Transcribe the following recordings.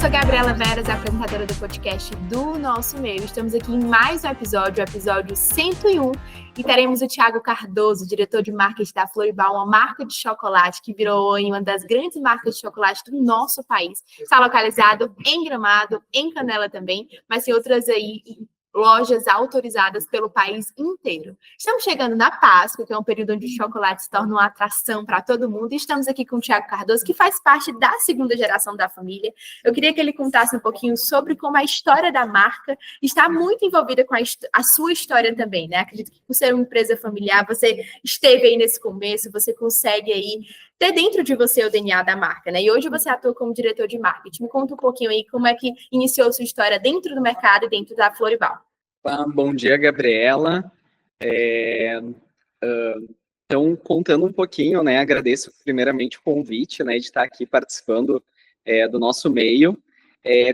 sou Gabriela Veras, apresentadora do podcast do Nosso Meio. Estamos aqui em mais um episódio, o episódio 101, e teremos o Thiago Cardoso, diretor de marketing da Floribal, uma marca de chocolate que virou uma das grandes marcas de chocolate do nosso país. Está localizado em Gramado, em Canela também, mas tem outras aí lojas autorizadas pelo país inteiro. Estamos chegando na Páscoa, que é um período onde o chocolate se torna uma atração para todo mundo, e estamos aqui com o Thiago Cardoso, que faz parte da segunda geração da família. Eu queria que ele contasse um pouquinho sobre como a história da marca está muito envolvida com a sua história também, né? Acredito que por ser uma empresa familiar, você esteve aí nesse começo, você consegue aí ter dentro de você o DNA da marca, né? E hoje você atua como diretor de marketing. Me conta um pouquinho aí como é que iniciou sua história dentro do mercado e dentro da Floribal. Bom dia, Gabriela. Então, contando um pouquinho, né, agradeço primeiramente o convite, né, de estar aqui participando do nosso meio.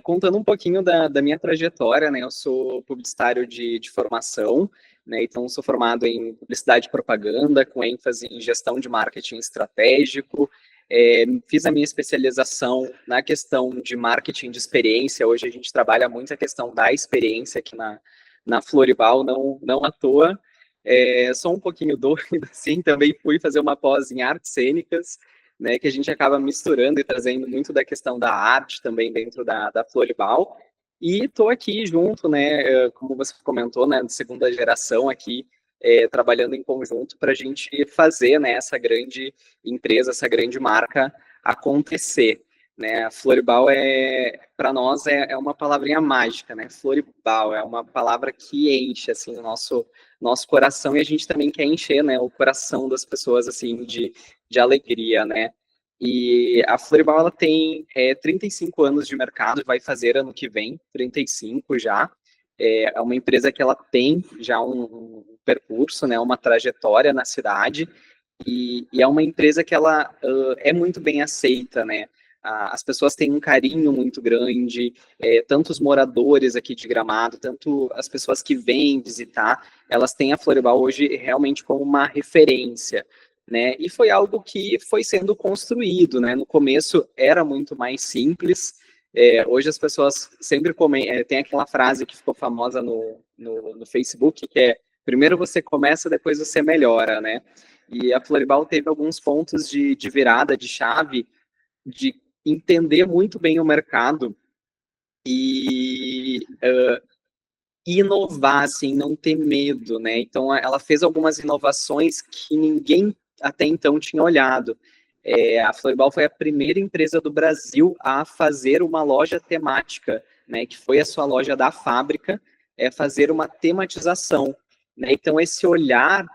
Contando um pouquinho da minha trajetória, né, eu sou publicitário de formação, né, então sou formado em publicidade e propaganda, com ênfase em gestão de marketing estratégico. Fiz a minha especialização na questão de marketing de experiência. Hoje a gente trabalha muito a questão da experiência aqui na Floribal, não à toa. Sou um pouquinho doido, assim, também fui fazer uma pós em artes cênicas, né, que a gente acaba misturando e trazendo muito da questão da arte também dentro da Floribal. E estou aqui junto, né, como você comentou, né, de segunda geração aqui, trabalhando em conjunto para a gente fazer, né, essa grande empresa, essa grande marca acontecer. Né? A Floribal para nós é uma palavrinha mágica, né? Floribal é uma palavra que enche assim o nosso coração, e a gente também quer encher, né, o coração das pessoas assim de alegria, né? E a Floribal ela tem 35 anos de mercado, vai fazer ano que vem 35 já. É uma empresa que ela tem já um percurso, né, uma trajetória na cidade, e é uma empresa que ela é muito bem aceita, né? As pessoas têm um carinho muito grande, tanto os moradores aqui de Gramado, tanto as pessoas que vêm visitar, elas têm a Floribal hoje realmente como uma referência, né? E foi algo que foi sendo construído, né? No começo era muito mais simples. Hoje as pessoas sempre tem aquela frase que ficou famosa no Facebook, que é: primeiro você começa, depois você melhora, né? E a Floribal teve alguns pontos de virada de chave, de entender muito bem o mercado e inovar, assim, não ter medo, né? Então, ela fez algumas inovações que ninguém até então tinha olhado. A Floribal foi a primeira empresa do Brasil a fazer uma loja temática, né? Que foi a sua loja da fábrica, fazer uma tematização, né? Então, esse olhar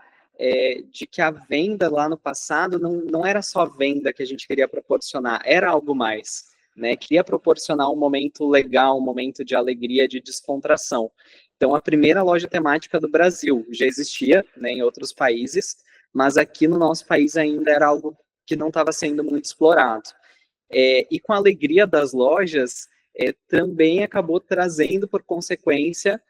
de que a venda lá no passado não era só venda que a gente queria proporcionar, era algo mais, né? Queria proporcionar um momento legal, um momento de alegria, de descontração. Então, a primeira loja temática do Brasil já existia, né, em outros países, mas aqui no nosso país ainda era algo que não estava sendo muito explorado. E com a alegria das lojas, também acabou trazendo, por consequência,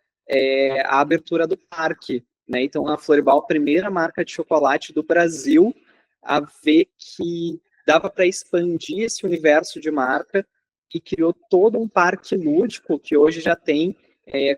a abertura do parque, né? Então, a Floribal, a primeira marca de chocolate do Brasil a ver que dava para expandir esse universo de marca, e criou todo um parque lúdico que hoje já tem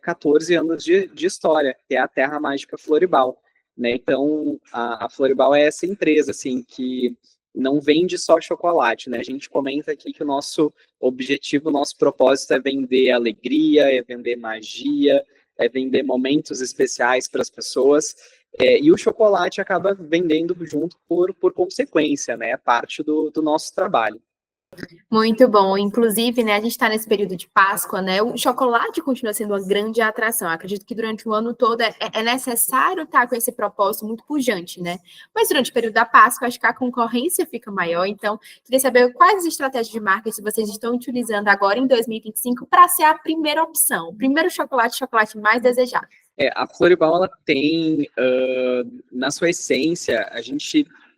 14 anos de história, que é a Terra Mágica Floribal, né? Então, a Floribal é essa empresa, assim, que não vende só chocolate, né? A gente comenta aqui que o nosso objetivo, o nosso propósito é vender alegria, é vender magia, é vender momentos especiais para as pessoas, e o chocolate acaba vendendo junto por consequência, né? É parte do nosso trabalho. Muito bom. Inclusive, né, a gente está nesse período de Páscoa, né? O chocolate continua sendo uma grande atração. Eu acredito que durante o ano todo é necessário estar com esse propósito muito pujante, né? Mas durante o período da Páscoa, acho que a concorrência fica maior. Então, queria saber quais estratégias de marketing vocês estão utilizando agora em 2025 para ser a primeira opção, o primeiro chocolate mais desejado. A Floribal, ela tem, na sua essência,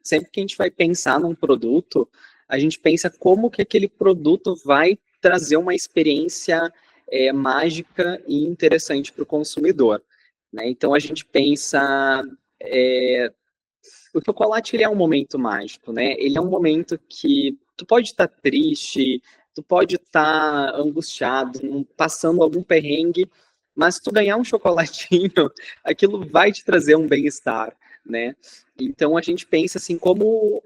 sempre que a gente vai pensar num produto, a gente pensa como que aquele produto vai trazer uma experiência mágica e interessante para o consumidor, né? Então, a gente pensa... o chocolate, ele é um momento mágico, né? Ele é um momento que tu pode estar triste, tu pode estar angustiado, passando algum perrengue, mas se tu ganhar um chocolatinho, aquilo vai te trazer um bem-estar, né? Então a gente pensa assim, como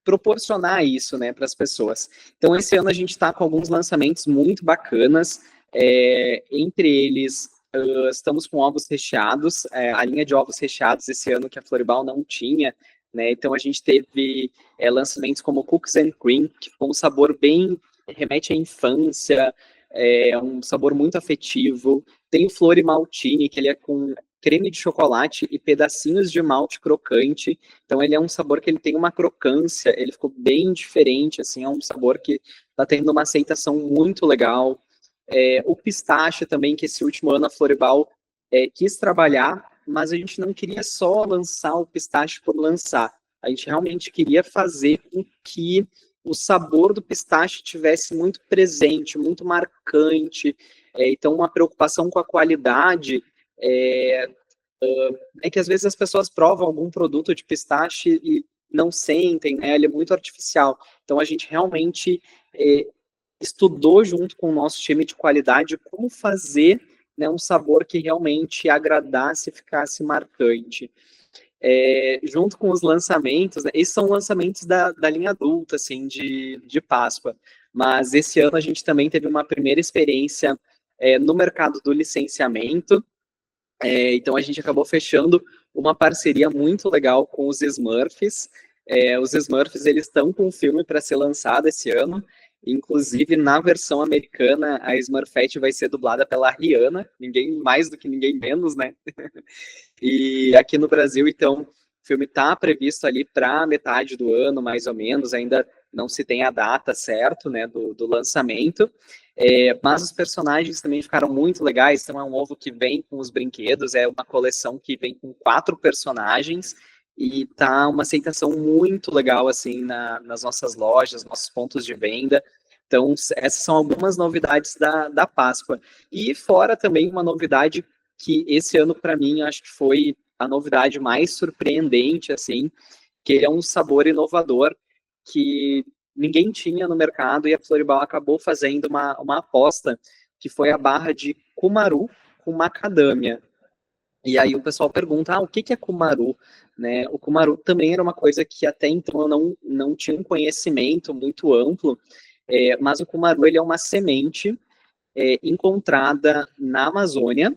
proporcionar isso, né, para as pessoas. Então esse ano a gente está com alguns lançamentos muito bacanas, entre eles estamos com ovos recheados, a linha de ovos recheados esse ano que a Floribal não tinha, né? Então a gente teve lançamentos como Cookies and Cream, que ficou um sabor bem, remete à infância, um sabor muito afetivo. Tem o Florimaltine, que ele é com creme de chocolate e pedacinhos de malte crocante. Então ele é um sabor que ele tem uma crocância, ele ficou bem diferente, assim, é um sabor que está tendo uma aceitação muito legal. O pistache também, que esse último ano a Floribal quis trabalhar, mas a gente não queria só lançar o pistache por lançar. A gente realmente queria fazer com que o sabor do pistache tivesse muito presente, muito marcante. Então, uma preocupação com a qualidade é que às vezes as pessoas provam algum produto de pistache e não sentem, né? Ele é muito artificial. Então, a gente realmente estudou junto com o nosso time de qualidade como fazer, né, um sabor que realmente agradasse e ficasse marcante. Junto com os lançamentos, né, esses são lançamentos da linha adulta, assim, de Páscoa, mas esse ano a gente também teve uma primeira experiência no mercado do licenciamento, então a gente acabou fechando uma parceria muito legal com os Smurfs. Os Smurfs, eles estão com um filme para ser lançado esse ano, inclusive na versão americana a Smurfette vai ser dublada pela Rihanna, ninguém mais do que ninguém menos, né? E aqui no Brasil, então, o filme está previsto ali para metade do ano, mais ou menos, ainda não se tem a data certa, né, do lançamento, mas os personagens também ficaram muito legais. Então é um ovo que vem com os brinquedos, é uma coleção que vem com 4 personagens, e tá uma aceitação muito legal, assim, nas nossas lojas, nossos pontos de venda. Então, essas são algumas novidades da Páscoa. E fora também uma novidade que esse ano, para mim, acho que foi a novidade mais surpreendente, assim, que ele é um sabor inovador que ninguém tinha no mercado, e a Floribal acabou fazendo uma aposta, que foi a barra de cumaru com macadâmia. E aí o pessoal pergunta, o que é cumaru? Né? O cumaru também era uma coisa que até então eu não tinha um conhecimento muito amplo, mas o cumaru, ele é uma semente encontrada na Amazônia,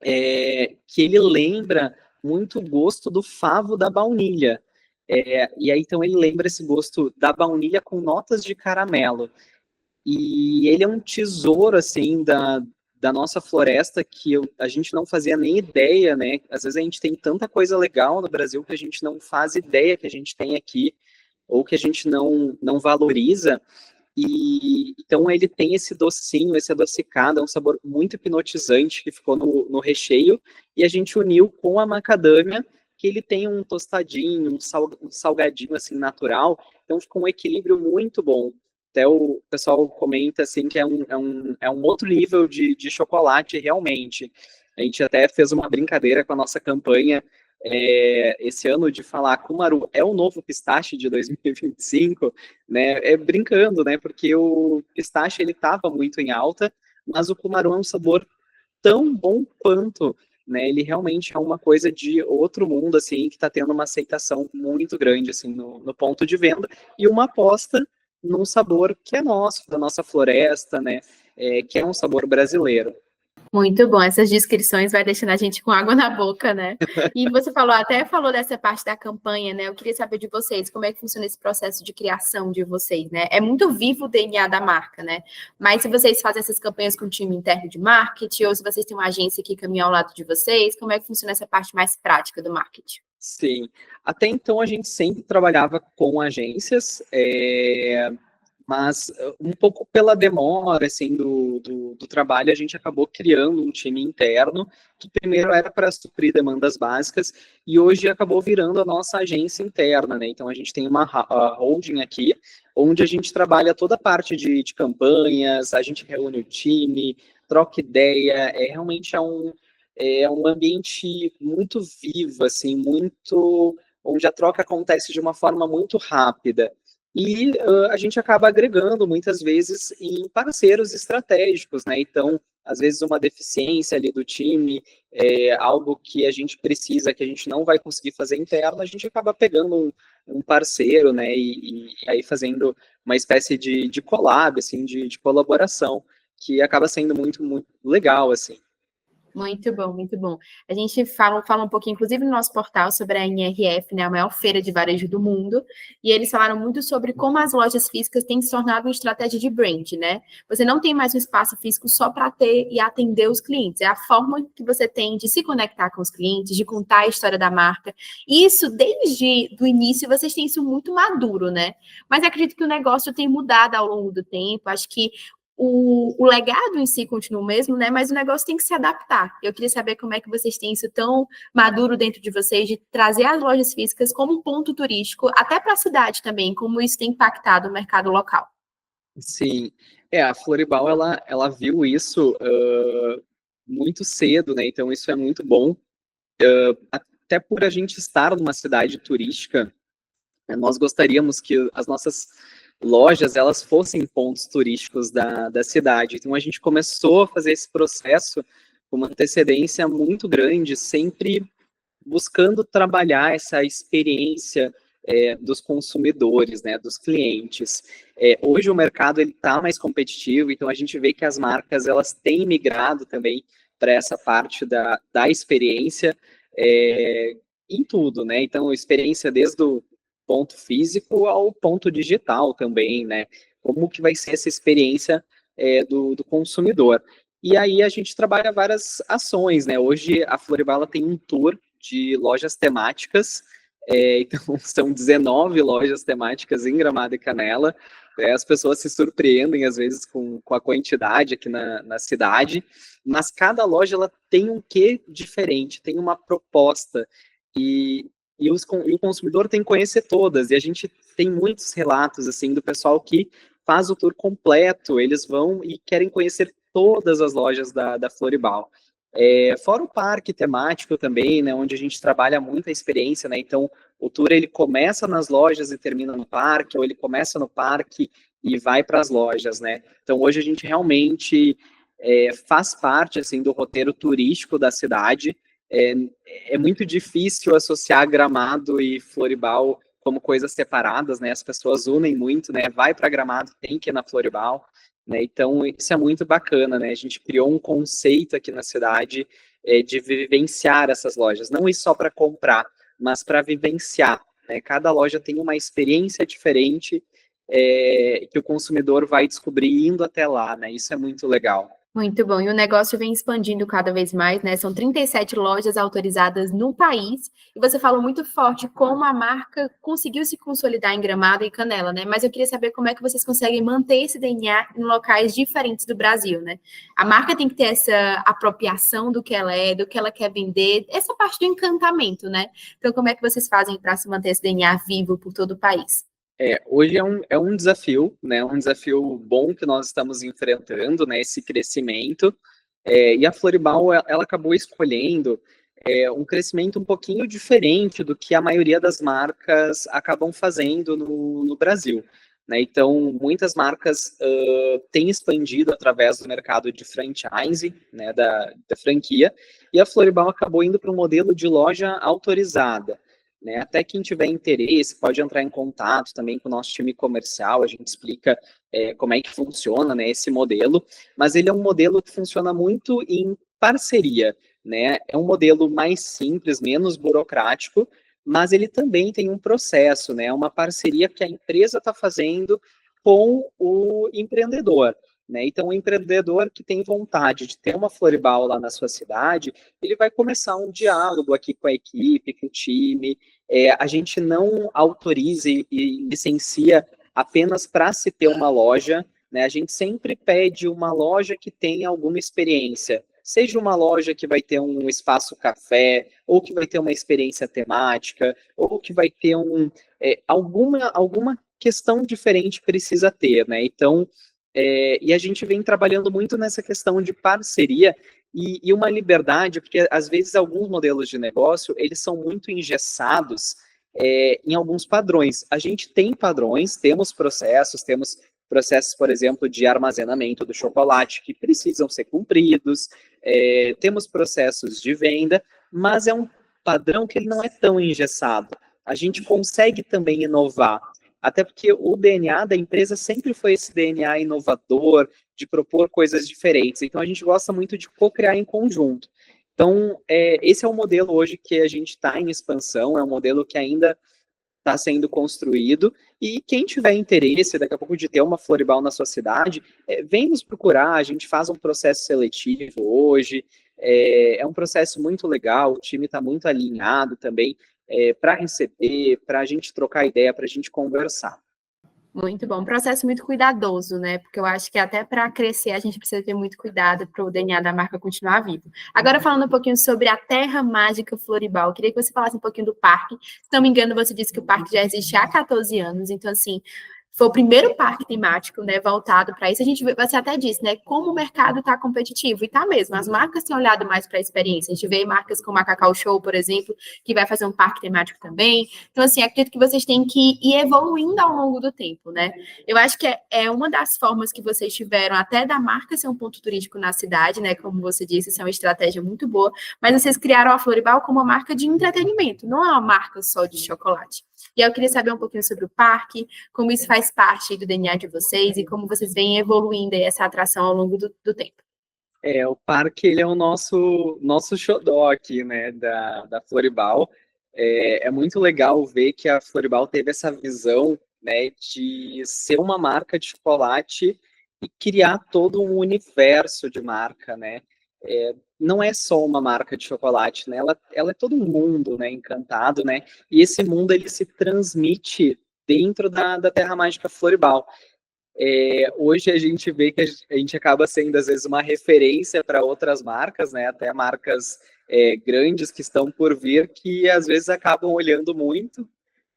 que ele lembra muito o gosto do favo da baunilha. E aí, então, ele lembra esse gosto da baunilha com notas de caramelo. E ele é um tesouro, assim, da nossa floresta que a gente não fazia nem ideia, né? Às vezes a gente tem tanta coisa legal no Brasil que a gente não faz ideia que a gente tem aqui, ou que a gente não valoriza. E então ele tem esse docinho, esse adocicado, é um sabor muito hipnotizante que ficou no recheio, e a gente uniu com a macadâmia, que ele tem um tostadinho, um salgadinho assim natural, então ficou um equilíbrio muito bom. Até o pessoal comenta assim que é um outro nível de chocolate realmente. A gente até fez uma brincadeira com a nossa campanha esse ano de falar Cumaru é o novo pistache de 2025, né? Brincando, né? Porque o pistache ele estava muito em alta, mas o Cumaru é um sabor tão bom quanto, né? Ele realmente é uma coisa de outro mundo, assim, que está tendo uma aceitação muito grande, assim, no ponto de venda, e uma aposta num sabor que é nosso, da nossa floresta, né? Que é um sabor brasileiro. Muito bom, essas descrições vai deixando a gente com água na boca, né? E você até falou dessa parte da campanha, né? Eu queria saber de vocês, como é que funciona esse processo de criação de vocês, né? É muito vivo o DNA da marca, né? Mas se vocês fazem essas campanhas com o time interno de marketing, ou se vocês têm uma agência que caminha ao lado de vocês, como é que funciona essa parte mais prática do marketing? Sim, até então a gente sempre trabalhava com agências, mas um pouco pela demora, assim, do trabalho, a gente acabou criando um time interno, que primeiro era para suprir demandas básicas, e hoje acabou virando a nossa agência interna, né? Então, a gente tem uma holding aqui, onde a gente trabalha toda a parte de campanhas, a gente reúne o time, troca ideia, realmente um ambiente muito vivo, assim, muito, onde a troca acontece de uma forma muito rápida. e a gente acaba agregando muitas vezes em parceiros estratégicos, né? Então, às vezes uma deficiência ali do time, algo que a gente precisa, que a gente não vai conseguir fazer interno, a gente acaba pegando um parceiro, né? E aí fazendo uma espécie de collab, assim, de colaboração, que acaba sendo muito, muito legal, assim. Muito bom, muito bom. A gente fala um pouquinho, inclusive, no nosso portal, sobre a NRF, né, a maior feira de varejo do mundo, e eles falaram muito sobre como as lojas físicas têm se tornado uma estratégia de brand, né? Você não tem mais um espaço físico só para ter e atender os clientes, é a forma que você tem de se conectar com os clientes, de contar a história da marca. E isso, desde o início, vocês têm isso muito maduro, né? Mas acredito que o negócio tem mudado ao longo do tempo, acho que o legado em si continua o mesmo, né? Mas o negócio tem que se adaptar. Eu queria saber como é que vocês têm isso tão maduro dentro de vocês, de trazer as lojas físicas como um ponto turístico, até para a cidade também, como isso tem impactado o mercado local. Sim, a Floribal, ela viu isso muito cedo, né? Então isso é muito bom. Até por a gente estar numa cidade turística, nós gostaríamos que as nossas lojas elas fossem pontos turísticos da cidade. Então a gente começou a fazer esse processo com uma antecedência muito grande, sempre buscando trabalhar essa experiência dos consumidores, né, dos clientes. Hoje o mercado está mais competitivo, então a gente vê que as marcas elas têm migrado também para essa parte da experiência em tudo, né? Então, experiência desde o ponto físico ao ponto digital também, né? Como que vai ser essa experiência do consumidor? E aí a gente trabalha várias ações, né? Hoje a Floribala tem um tour de lojas temáticas, então são 19 lojas temáticas em Gramado e Canela. As pessoas se surpreendem às vezes com a quantidade aqui na cidade, mas cada loja ela tem um quê diferente, tem uma proposta, e o consumidor tem que conhecer todas, e a gente tem muitos relatos assim do pessoal que faz o tour completo, eles vão e querem conhecer todas as lojas da Floribal. Fora o parque temático também, né, onde a gente trabalha muito a experiência, né, então o tour ele começa nas lojas e termina no parque, ou ele começa no parque e vai para as lojas, né, então hoje a gente realmente faz parte, assim, do roteiro turístico da cidade. É muito difícil associar Gramado e Floribal como coisas separadas, né, as pessoas unem muito, né, vai para Gramado, tem que ir na Floribal, né? Então, isso é muito bacana, né? A gente criou um conceito aqui na cidade de vivenciar essas lojas. Não ir só para comprar, mas para vivenciar, né? Cada loja tem uma experiência diferente que o consumidor vai descobrir indo até lá, né? Isso é muito legal. Muito bom. E o negócio vem expandindo cada vez mais, né? São 37 lojas autorizadas no país. E você falou muito forte como a marca conseguiu se consolidar em Gramado e Canela, né? Mas eu queria saber como é que vocês conseguem manter esse DNA em locais diferentes do Brasil, né? A marca tem que ter essa apropriação do que ela é, do que ela quer vender, essa parte do encantamento, né? Então, como é que vocês fazem para se manter esse DNA vivo por todo o país? Hoje é um desafio, né? Um desafio bom que nós estamos enfrentando, né? Esse crescimento. E a Floribal, ela acabou escolhendo um crescimento um pouquinho diferente do que a maioria das marcas acabam fazendo no Brasil, né? Então, muitas marcas têm expandido através do mercado de franchise, né? Da franquia, e a Floribal acabou indo para um modelo de loja autorizada, né? Até quem tiver interesse pode entrar em contato também com o nosso time comercial, a gente explica como é que funciona, né, esse modelo, mas ele é um modelo que funciona muito em parceria, né? É um modelo mais simples, menos burocrático, mas ele também tem um processo, né? Uma parceria que a empresa está fazendo com o empreendedor, né? Então, o empreendedor que tem vontade de ter uma Floribal lá na sua cidade, ele vai começar um diálogo aqui com a equipe, com o time. A gente não autoriza e licencia apenas para se ter uma loja, né? A gente sempre pede uma loja que tenha alguma experiência, seja uma loja que vai ter um espaço café, ou que vai ter uma experiência temática, ou que vai ter alguma questão diferente precisa ter, né? Então, e a gente vem trabalhando muito nessa questão de parceria e uma liberdade, porque às vezes alguns modelos de negócio, eles são muito engessados em alguns padrões. A gente tem padrões, temos processos, por exemplo, de armazenamento do chocolate que precisam ser cumpridos, temos processos de venda, mas é um padrão que ele não é tão engessado. A gente consegue também inovar, até porque o DNA da empresa sempre foi esse DNA inovador, de propor coisas diferentes. Então, a gente gosta muito de co-criar em conjunto. Então, esse é o modelo hoje que a gente está em expansão, é um modelo que ainda está sendo construído, e quem tiver interesse, daqui a pouco, de ter uma Floribal na sua cidade, vem nos procurar, a gente faz um processo seletivo hoje, é um processo muito legal, o time está muito alinhado também, para receber, para a gente trocar ideia, para a gente conversar. Muito bom. Um processo muito cuidadoso, né? Porque eu acho que até para crescer a gente precisa ter muito cuidado para o DNA da marca continuar vivo. Agora, falando um pouquinho sobre a Terra Mágica Floribal, eu queria que você falasse um pouquinho do parque. Se não me engano, você disse que o parque já existe há 14 anos, então, assim, foi o primeiro parque temático, né, voltado para isso. Você até disse, né, como o mercado está competitivo, e está mesmo. As marcas têm olhado mais para a experiência. A gente vê marcas como a Cacau Show, por exemplo, que vai fazer um parque temático também. Então, assim, acredito que vocês têm que ir evoluindo ao longo do tempo, né? Eu acho que é uma das formas que vocês tiveram até da marca ser um ponto turístico na cidade, né? Como você disse, isso é uma estratégia muito boa. Mas vocês criaram a Floribal como uma marca de entretenimento, não é uma marca só de chocolate. E eu queria saber um pouquinho sobre o parque, como isso faz parte do DNA de vocês e como vocês vêm evoluindo essa atração ao longo do tempo. O parque, ele é o nosso xodó aqui, né, da Floribal. É muito legal ver que a Floribal teve essa visão, né, de ser uma marca de chocolate e criar todo um universo de marca, né. Não é só uma marca de chocolate, né, ela é todo um mundo, né, encantado, né, e esse mundo, ele se transmite dentro da Terra Mágica Floribal. Hoje a gente vê que a gente acaba sendo, às vezes, uma referência para outras marcas, né? Até marcas grandes que estão por vir, que às vezes acabam olhando muito,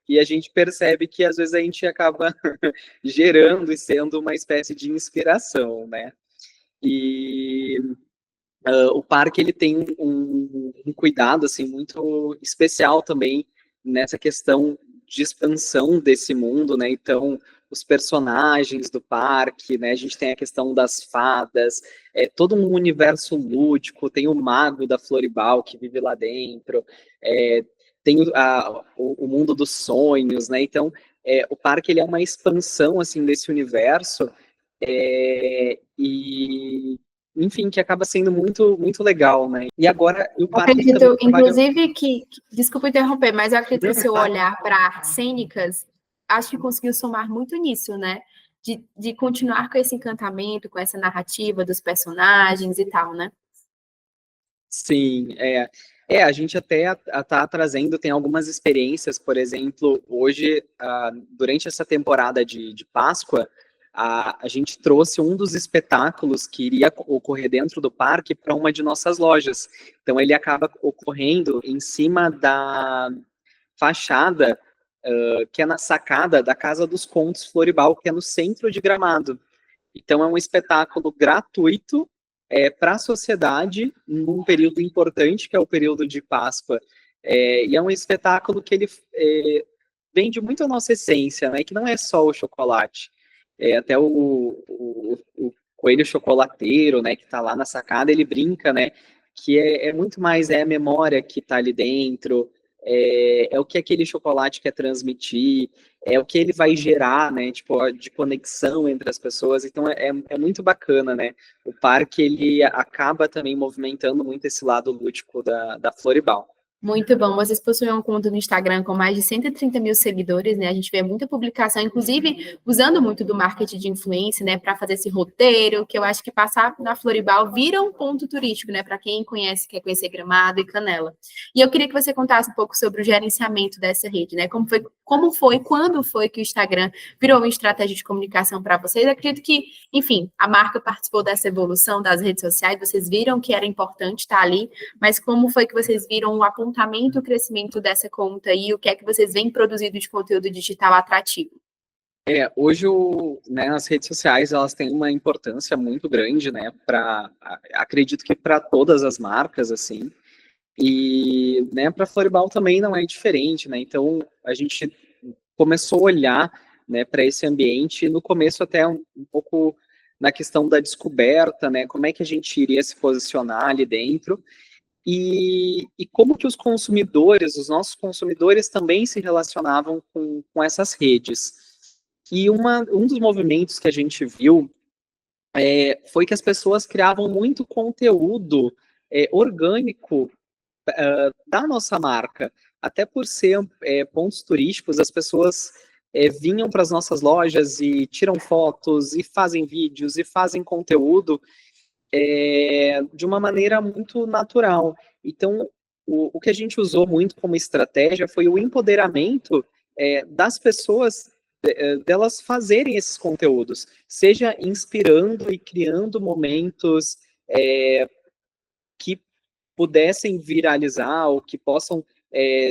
e a gente percebe que às vezes a gente acaba gerando e sendo uma espécie de inspiração, né? E o parque, ele tem um cuidado assim muito especial também nessa questão de expansão desse mundo, né? Então, os personagens do parque, né? A gente tem a questão das fadas, todo um universo lúdico, tem o mago da Floribal que vive lá dentro, tem o mundo dos sonhos, né? Então, o parque, ele é uma expansão assim desse universo, e enfim, que acaba sendo muito, muito legal, né? E agora o parque acredito, também trabalha... inclusive, desculpa interromper, mas eu acredito que o seu olhar para artes cênicas, acho que conseguiu somar muito nisso, né? De continuar com esse encantamento, com essa narrativa dos personagens e tal, né? Sim, a gente até está trazendo, tem algumas experiências, por exemplo, hoje, durante essa temporada de Páscoa, a gente trouxe um dos espetáculos que iria ocorrer dentro do parque para uma de nossas lojas. Então, ele acaba ocorrendo em cima da fachada, que é na sacada da Casa dos Contos Floribal, que é no centro de Gramado. Então, é um espetáculo gratuito para a sociedade, num período importante, que é o período de Páscoa. E é um espetáculo que ele vende muito a nossa essência, né? Que não é só o chocolate. Até o coelho chocolateiro, né? Que está lá na sacada, ele brinca, né? Que é muito mais a memória que está ali dentro, o que aquele chocolate quer transmitir, o que ele vai gerar, né, tipo, de conexão entre as pessoas. Então é muito bacana, né? O parque, ele acaba também movimentando muito esse lado lúdico da Floribal. Muito bom. Vocês possuem um conta no Instagram com mais de 130 mil seguidores, né? A gente vê muita publicação, inclusive usando muito do marketing de influência, né, para fazer esse roteiro, que eu acho que passar na Floribal vira um ponto turístico, né, para quem conhece, quer conhecer Gramado e Canela. E eu queria que você contasse um pouco sobre o gerenciamento dessa rede, né? Quando foi que o Instagram virou uma estratégia de comunicação para vocês? Eu acredito que, enfim, a marca participou dessa evolução das redes sociais, vocês viram que era importante estar ali, mas como foi que vocês viram o apontamento, o crescimento dessa conta e o que é que vocês vêm produzindo de conteúdo digital atrativo? Hoje, né, as redes sociais, elas têm uma importância muito grande, né, acredito que para todas as marcas, assim. E, né, para Floribal também não é diferente, né? Então a gente começou a olhar, né, para esse ambiente, no começo até um pouco na questão da descoberta, né? Como é que a gente iria se posicionar ali dentro e como que os consumidores, os nossos consumidores também se relacionavam com essas redes. E um dos movimentos que a gente viu foi que as pessoas criavam muito conteúdo orgânico da nossa marca. Até por ser pontos turísticos, as pessoas vinham para as nossas lojas e tiram fotos, e fazem vídeos, e fazem conteúdo de uma maneira muito natural. Então, o que a gente usou muito como estratégia foi o empoderamento das pessoas, delas fazerem esses conteúdos, seja inspirando e criando momentos que pudessem viralizar ou que possam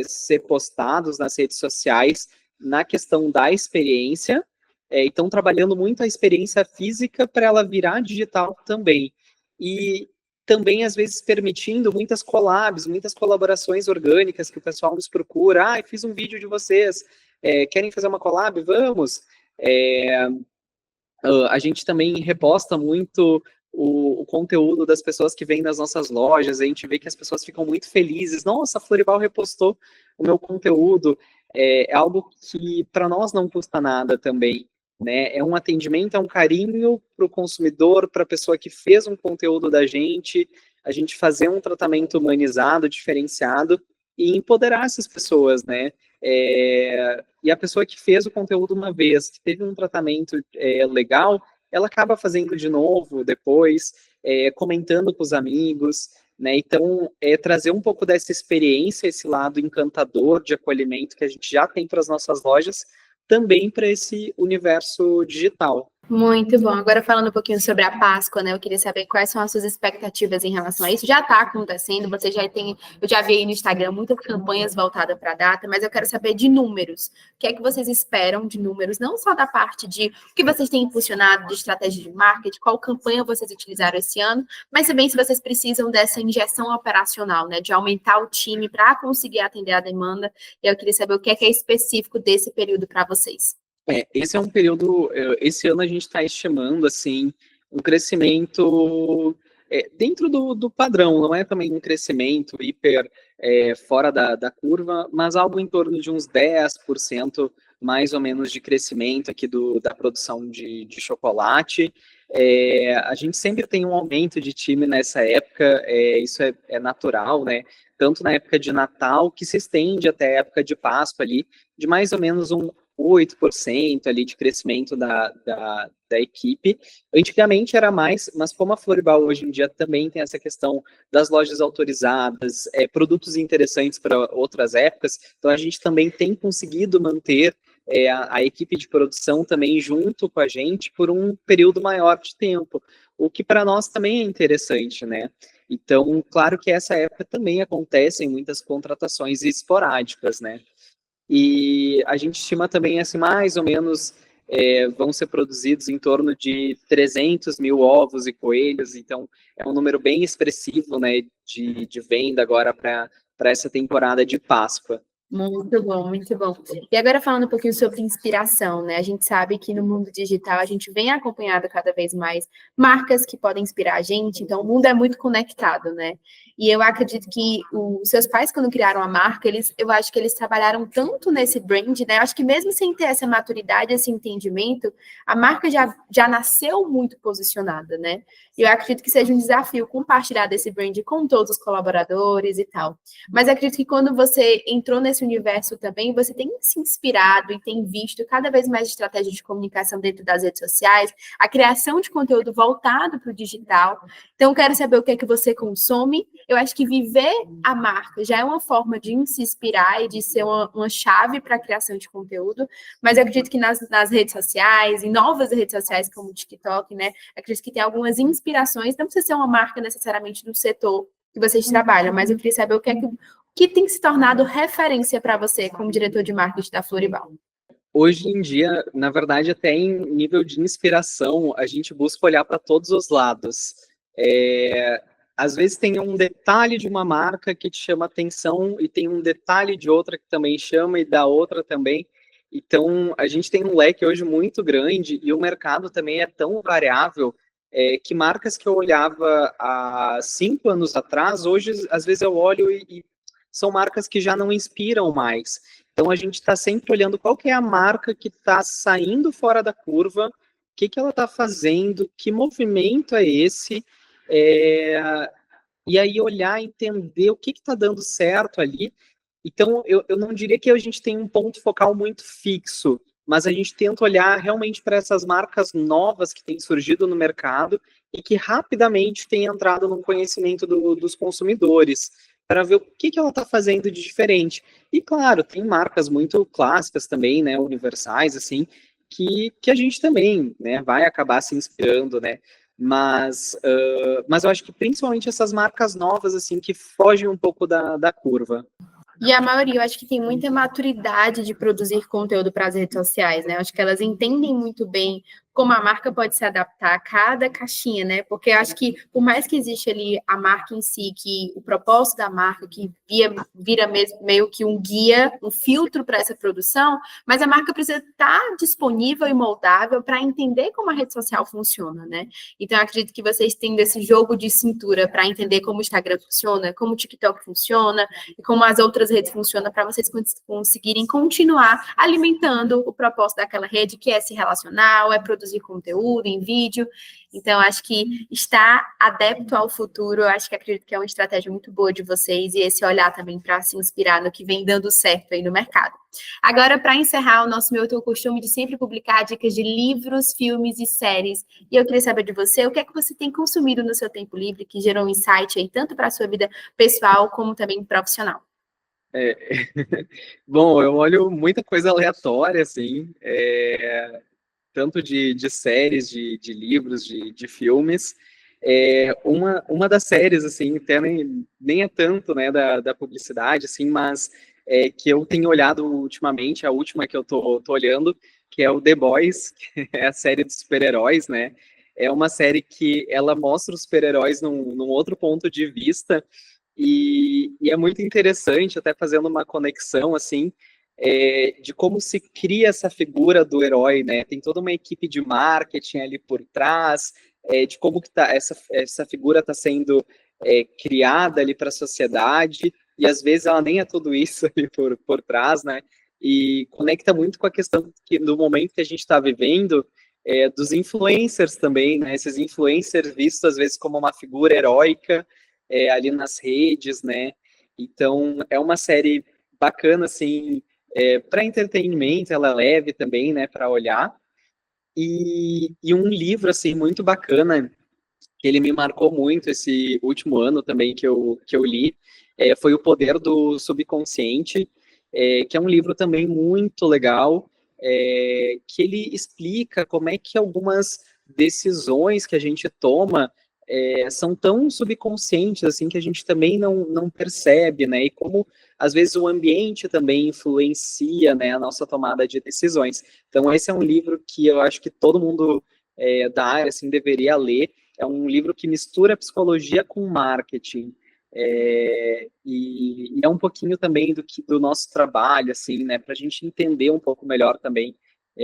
ser postados nas redes sociais na questão da experiência. Então, trabalhando muito a experiência física para ela virar digital também. E também, às vezes, permitindo muitas collabs, muitas colaborações orgânicas que o pessoal nos procura. Ah, fiz um vídeo de vocês, querem fazer uma collab? Vamos! A gente também reposta muito o conteúdo das pessoas que vêm nas nossas lojas, a gente vê que as pessoas ficam muito felizes. Nossa, a Floribal repostou o meu conteúdo. É algo que para nós não custa nada também, né? É um atendimento, é um carinho para o consumidor, para a pessoa que fez um conteúdo da gente, a gente fazer um tratamento humanizado, diferenciado e empoderar essas pessoas, né? E a pessoa que fez o conteúdo uma vez, que teve um tratamento legal, ela acaba fazendo de novo depois, comentando com os amigos, né? Então, trazer um pouco dessa experiência, esse lado encantador de acolhimento que a gente já tem para as nossas lojas, também para esse universo digital. Muito bom. Agora falando um pouquinho sobre a Páscoa, né? Eu queria saber quais são as suas expectativas em relação a isso. Já está acontecendo, você já tem, eu já vi aí no Instagram muitas campanhas voltadas para a data, mas eu quero saber de números. O que é que vocês esperam de números, não só da parte de o que vocês têm impulsionado de estratégia de marketing, qual campanha vocês utilizaram esse ano, mas também se vocês precisam dessa injeção operacional, né? De aumentar o time para conseguir atender a demanda. Eu queria saber o que é específico desse período para vocês. Esse é um período, esse ano a gente está estimando, assim, um crescimento dentro do padrão, não é também um crescimento hiper fora da curva, mas algo em torno de uns 10% mais ou menos de crescimento aqui da produção de chocolate. A gente sempre tem um aumento de time nessa época, isso é natural, né? Tanto na época de Natal, que se estende até a época de Páscoa ali, de mais ou menos um 8% ali de crescimento da equipe. Antigamente era mais, mas como a Floribal hoje em dia também tem essa questão das lojas autorizadas, produtos interessantes para outras épocas, então a gente também tem conseguido manter a equipe de produção também junto com a gente por um período maior de tempo, o que para nós também é interessante, né? Então, claro que essa época também acontecem muitas contratações esporádicas, né? E a gente estima também, assim, mais ou menos, vão ser produzidos em torno de 300 mil ovos e coelhos, então é um número bem expressivo, né, de venda agora para essa temporada de Páscoa. Muito bom, muito bom. E agora falando um pouquinho sobre inspiração, né? A gente sabe que no mundo digital a gente vem acompanhando cada vez mais marcas que podem inspirar a gente, então o mundo é muito conectado, né? E eu acredito que os seus pais, quando criaram a marca, eu acho que eles trabalharam tanto nesse brand, né? Eu acho que mesmo sem ter essa maturidade, esse entendimento, a marca já nasceu muito posicionada, né? E eu acredito que seja um desafio compartilhar desse brand com todos os colaboradores e tal. Mas eu acredito que quando você entrou nesse universo também, você tem se inspirado e tem visto cada vez mais estratégias de comunicação dentro das redes sociais, a criação de conteúdo voltado para o digital. Então, eu quero saber o que é que você consome. Eu acho que viver a marca já é uma forma de se inspirar e de ser uma chave para a criação de conteúdo, mas eu acredito que nas redes sociais, em novas redes sociais como o TikTok, né, acredito que tem algumas inspirações, não precisa ser uma marca necessariamente do setor que vocês trabalham, mas eu queria saber o que tem se tornado referência para você como diretor de marketing da Floribal. Hoje em dia, na verdade, até em nível de inspiração, a gente busca olhar para todos os lados. às vezes tem um detalhe de uma marca que te chama atenção e tem um detalhe de outra que também chama e da outra também. Então, a gente tem um leque hoje muito grande e o mercado também é tão variável que marcas que eu olhava há 5 anos atrás, hoje, às vezes, eu olho e são marcas que já não inspiram mais. Então, a gente está sempre olhando qual que é a marca que está saindo fora da curva, o que ela está fazendo, que movimento é esse, e aí olhar, entender o que está dando certo ali. Então, eu não diria que a gente tem um ponto focal muito fixo, mas a gente tenta olhar realmente para essas marcas novas que têm surgido no mercado e que rapidamente têm entrado no conhecimento dos consumidores, para ver o que ela está fazendo de diferente. E, claro, tem marcas muito clássicas também, né, universais, assim, que a gente também, né, vai acabar se inspirando, né, mas eu acho que principalmente essas marcas novas, assim, que fogem um pouco da curva. E a maioria, eu acho que tem muita maturidade de produzir conteúdo para as redes sociais, né? Eu acho que elas entendem muito bem como a marca pode se adaptar a cada caixinha, né? Porque eu acho que, por mais que existe ali a marca em si, que o propósito da marca, que vira meio que um guia, um filtro para essa produção, mas a marca precisa estar disponível e moldável para entender como a rede social funciona, né? Então, eu acredito que vocês têm esse jogo de cintura para entender como o Instagram funciona, como o TikTok funciona, e como as outras redes funcionam para vocês conseguirem continuar alimentando o propósito daquela rede, que é se relacionar, é produzir conteúdo em vídeo. Então, acho que estar adepto ao futuro, eu acho que acredito que é uma estratégia muito boa de vocês e esse olhar também para se inspirar no que vem dando certo aí no mercado. Agora, para encerrar o nosso meu, eu tenho o costume de sempre publicar dicas de livros, filmes e séries. E eu queria saber de você, o que é que você tem consumido no seu tempo livre que gerou um insight aí, tanto para a sua vida pessoal como também profissional? É, bom, eu olho muita coisa aleatória, assim, tanto de séries, de livros, de filmes. Uma das séries, assim, até nem é tanto, né, da publicidade, assim, mas que eu tenho olhado ultimamente, a última que eu tô olhando, que é o The Boys, que é a série dos super-heróis, né? É uma série que ela mostra os super-heróis num outro ponto de vista, e é muito interessante, até fazendo uma conexão, assim, de como se cria essa figura do herói, né? Tem toda uma equipe de marketing ali por trás, de como que essa figura está sendo criada ali para a sociedade, e às vezes ela nem é tudo isso ali por trás, né? E conecta muito com a questão do momento que a gente está vivendo, dos influencers também, né? Esses influencers vistos às vezes como uma figura heróica, ali nas redes, né? Então, é uma série bacana, assim, para entretenimento, ela é leve também, né, para olhar. E um livro, assim, muito bacana, que ele me marcou muito esse último ano também que eu li, foi O Poder do Subconsciente, que é um livro também muito legal, que ele explica como é que algumas decisões que a gente toma são tão subconscientes assim que a gente também não percebe, né? E como às vezes o ambiente também influencia, né, a nossa tomada de decisões. Então esse é um livro que eu acho que todo mundo da área assim deveria ler. É um livro que mistura psicologia com marketing. E é um pouquinho também do nosso trabalho, assim, né, para a gente entender um pouco melhor também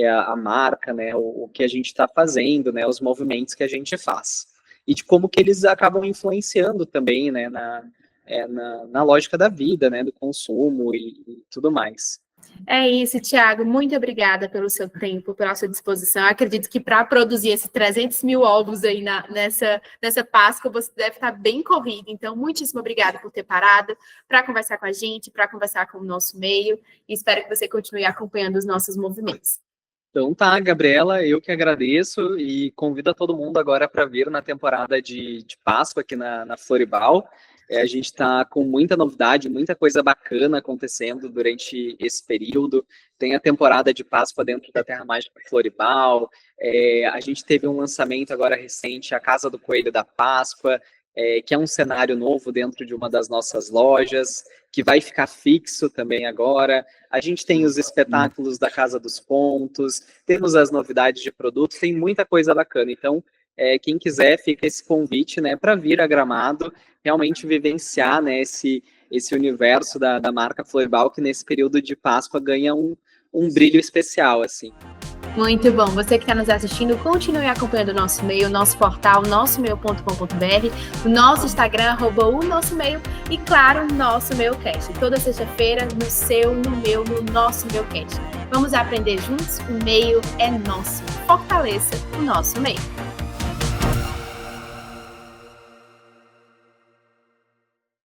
a marca, né, o que a gente está fazendo, né, os movimentos que a gente faz. E de como que eles acabam influenciando também, né, na lógica da vida, né, do consumo e tudo mais. É isso, Thiago. Muito obrigada pelo seu tempo, pela sua disposição. Eu acredito que para produzir esses 300 mil ovos aí nessa Páscoa, você deve estar bem corrido. Então, muitíssimo obrigada por ter parado para conversar com a gente, para conversar com o nosso meio. E espero que você continue acompanhando os nossos movimentos. Então tá, Gabriela, eu que agradeço e convido a todo mundo agora para vir na temporada de Páscoa aqui na Floribal. A gente está com muita novidade, muita coisa bacana acontecendo durante esse período. Tem a temporada de Páscoa dentro da Terra Mágica Floribal. A gente teve um lançamento agora recente, a Casa do Coelho da Páscoa, que é um cenário novo dentro de uma das nossas lojas, que vai ficar fixo também agora. A gente tem os espetáculos da Casa dos Pontos, temos as novidades de produtos, tem muita coisa bacana. Então, quem quiser, fica esse convite, né, para vir a Gramado, realmente vivenciar, né, esse universo da marca Floibal, que nesse período de Páscoa ganha um brilho especial, assim. Muito bom. Você que está nos assistindo, continue acompanhando o nosso e-mail, nosso portal, nossoemail.com.br, o nosso Instagram, @o-nosso-e-mail e, claro, o nosso e-mailcast. Toda sexta-feira, no seu, no meu, no nosso e-mailcast. Vamos aprender juntos? O e-mail é nosso. Fortaleça o nosso e-mail.